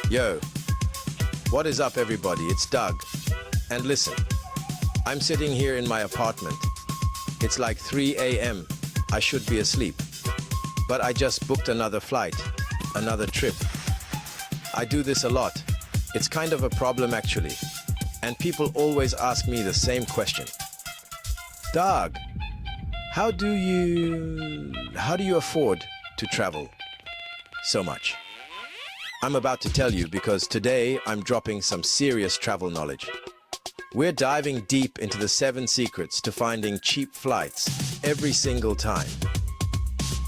Yo, what is up, everybody? It's Doug. And listen, I'm sitting here in my apartment. It's like 3 a.m. I should be asleep. But I just booked another flight, another trip. I do this a lot. It's kind of a problem, actually. And people always ask me the same question. Doug, how do you afford to travel so much? I'm about to tell you because today I'm dropping some serious travel knowledge. We're diving deep into the 7 secrets to finding cheap flights every single time.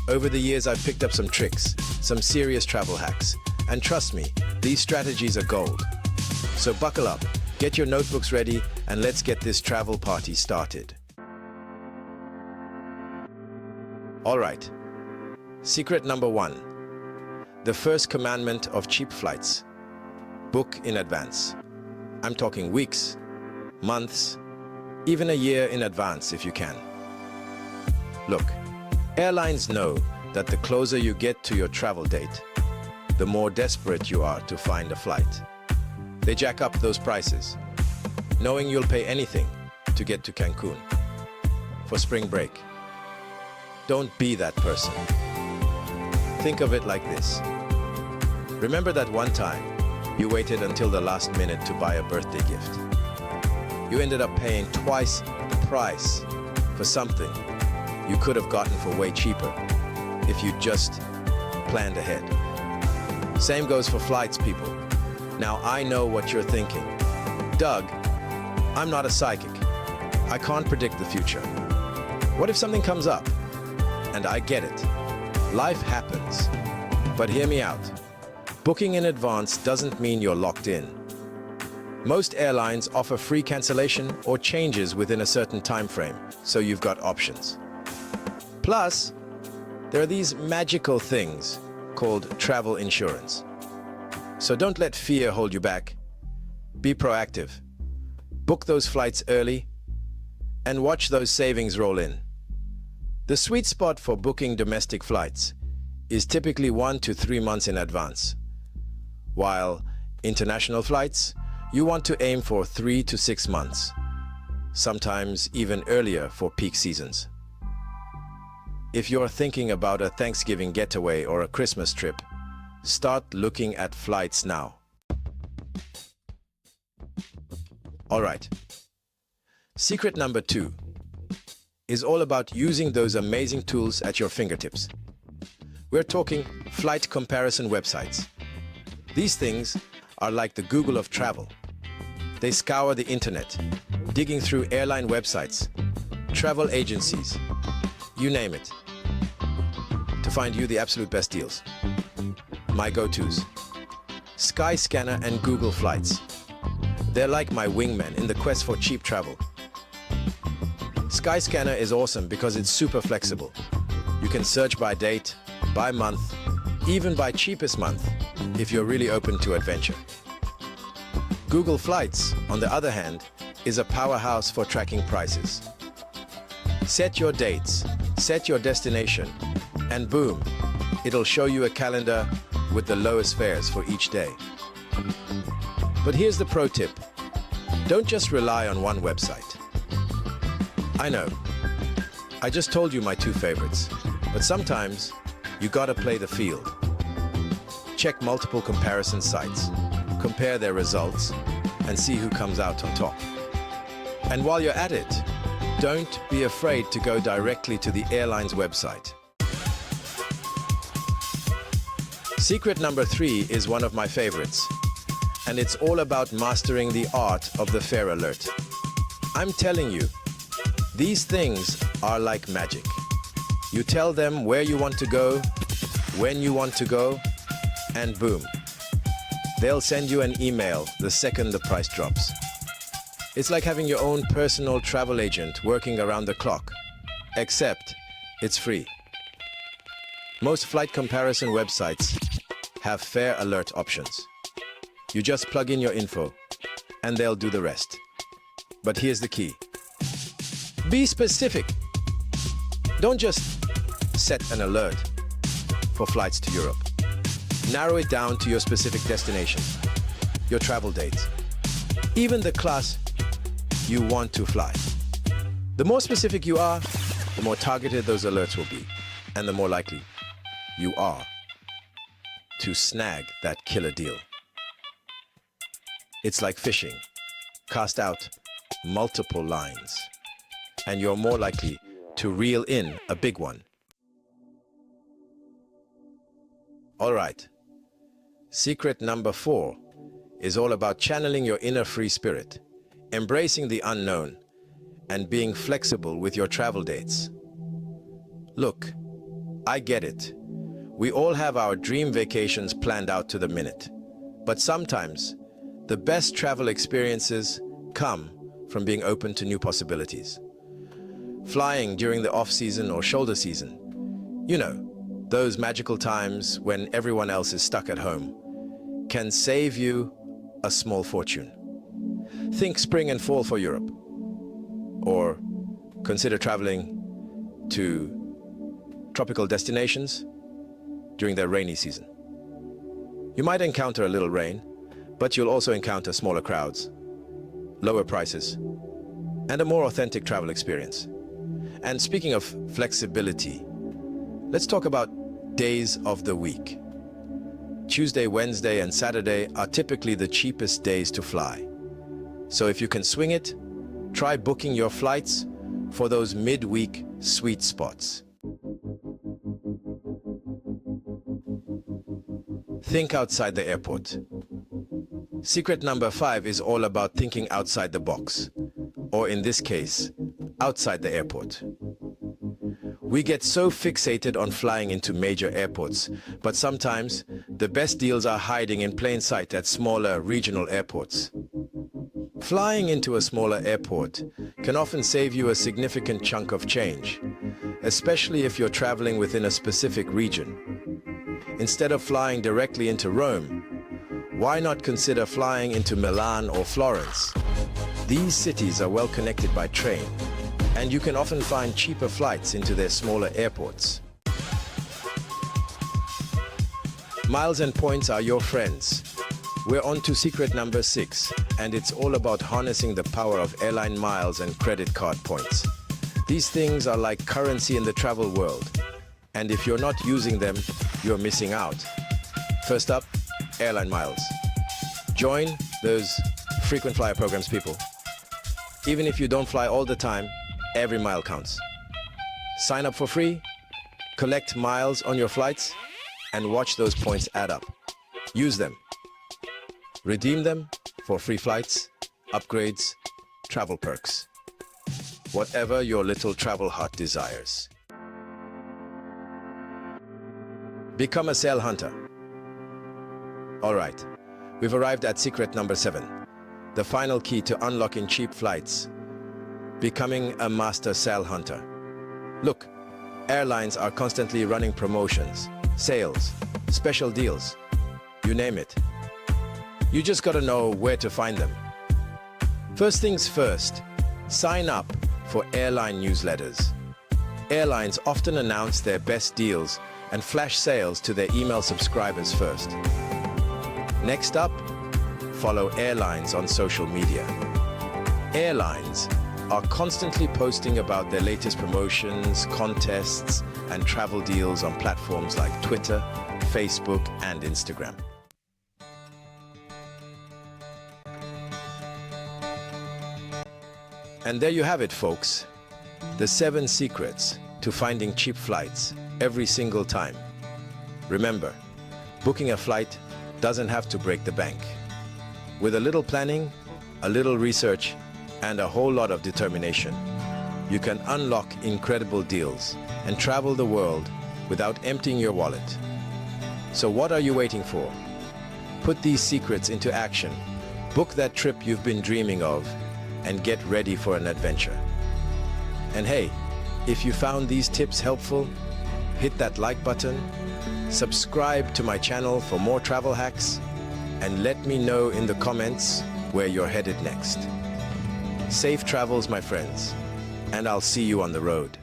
Over the years, I've picked up some tricks, some serious travel hacks, and trust me, these strategies are gold. So buckle up, get your notebooks ready, and let's get this travel party started. All right, secret number 1. The first commandment of cheap flights. Book in advance. I'm talking weeks, months, even a year in advance if you can. Look, airlines know that the closer you get to your travel date, the more desperate you are to find a flight. They jack up those prices, knowing you'll pay anything to get to Cancun for spring break. Don't be that person. Think of it like this. Remember that one time you waited until the last minute to buy a birthday gift? You ended up paying twice the price for something you could have gotten for way cheaper if you just planned ahead. Same goes for flights, people. Now I know what you're thinking. Doug, I'm not a psychic. I can't predict the future. What if something comes up? And I get it. Life happens. But hear me out. Booking in advance doesn't mean you're locked in. Most airlines offer free cancellation or changes within a certain time frame, so you've got options. Plus, there are these magical things called travel insurance. So don't let fear hold you back. Be proactive. Book those flights early and watch those savings roll in. The sweet spot for booking domestic flights is typically 1 to 3 months in advance, while international flights, you want to aim for 3 to 6 months, sometimes even earlier for peak seasons. If you're thinking about a Thanksgiving getaway or a Christmas trip, start looking at flights now. All right. Secret number 2 is all about using those amazing tools at your fingertips. We're talking flight comparison websites. These things are like the Google of travel. They scour the internet, digging through airline websites, travel agencies, you name it, to find you the absolute best deals. My go-tos: Skyscanner and Google Flights. They're like my wingmen in the quest for cheap travel. Skyscanner is awesome because it's super flexible. You can search by date, by month, even by cheapest month, if you're really open to adventure. Google Flights, on the other hand, is a powerhouse for tracking prices. Set your dates, set your destination, and boom, it'll show you a calendar with the lowest fares for each day. But here's the pro tip. Don't just rely on one website. I know, I just told you my 2 favorites, but sometimes you gotta play the field. Check multiple comparison sites, compare their results, and see who comes out on top. And while you're at it, don't be afraid to go directly to the airline's website. Secret number 3 is one of my favorites, and it's all about mastering the art of the fare alert. I'm telling you, these things are like magic. You tell them where you want to go, when you want to go, and boom, they'll send you an email the second the price drops. It's like having your own personal travel agent working around the clock, except it's free. Most flight comparison websites have fare alert options. You just plug in your info, and they'll do the rest. But here's the key. Be specific. Don't just set an alert for flights to Europe. Narrow it down to your specific destination, your travel dates, even the class you want to fly. The more specific you are, the more targeted those alerts will be, and the more likely you are to snag that killer deal. It's like fishing. Cast out multiple lines, and you're more likely to reel in a big one. All right. Secret number 4 is all about channeling your inner free spirit, embracing the unknown, and being flexible with your travel dates. Look, I get it. We all have our dream vacations planned out to the minute, but sometimes the best travel experiences come from being open to new possibilities. Flying during the off-season or shoulder season, you know, those magical times when everyone else is stuck at home, can save you a small fortune. Think spring and fall for Europe, or consider traveling to tropical destinations during their rainy season. You might encounter a little rain, but you'll also encounter smaller crowds, lower prices, and a more authentic travel experience. And speaking of flexibility, let's talk about days of the week. Tuesday, Wednesday, and Saturday are typically the cheapest days to fly. So if you can swing it, try booking your flights for those mid-week sweet spots. Think outside the airport. Secret number 5 is all about thinking outside the box, or in this case, outside the airport. We get so fixated on flying into major airports, but sometimes the best deals are hiding in plain sight at smaller regional airports. Flying into a smaller airport can often save you a significant chunk of change, especially if you're traveling within a specific region. Instead of flying directly into Rome, why not consider flying into Milan or Florence? These cities are well connected by train, and you can often find cheaper flights into their smaller airports. Miles and points are your friends. We're on to secret number 6, and it's all about harnessing the power of airline miles and credit card points. These things are like currency in the travel world, and if you're not using them, you're missing out. First up, airline miles. Join those frequent flyer programs, people. Even if you don't fly all the time, every mile counts. Sign up for free, collect miles on your flights, and watch those points add up. Use them. Redeem them for free flights, upgrades, travel perks. Whatever your little travel heart desires. Become a sale hunter. All right, we've arrived at secret number 7, the final key to unlocking cheap flights. Becoming a master sale hunter. Look, airlines are constantly running promotions, sales, special deals, you name it. You just gotta know where to find them. First things first, sign up for airline newsletters. Airlines often announce their best deals and flash sales to their email subscribers first. Next up, follow airlines on social media. Airlines are constantly posting about their latest promotions, contests, and travel deals on platforms like Twitter, Facebook, and Instagram. And there you have it, folks. The 7 secrets to finding cheap flights every single time. Remember, booking a flight doesn't have to break the bank. With a little planning, a little research, and a whole lot of determination, you can unlock incredible deals and travel the world without emptying your wallet. So what are you waiting for? Put these secrets into action. Book that trip you've been dreaming of and get ready for an adventure. And hey, if you found these tips helpful, hit that like button, subscribe to my channel for more travel hacks, and let me know in the comments where you're headed next. Safe travels, my friends, and I'll see you on the road.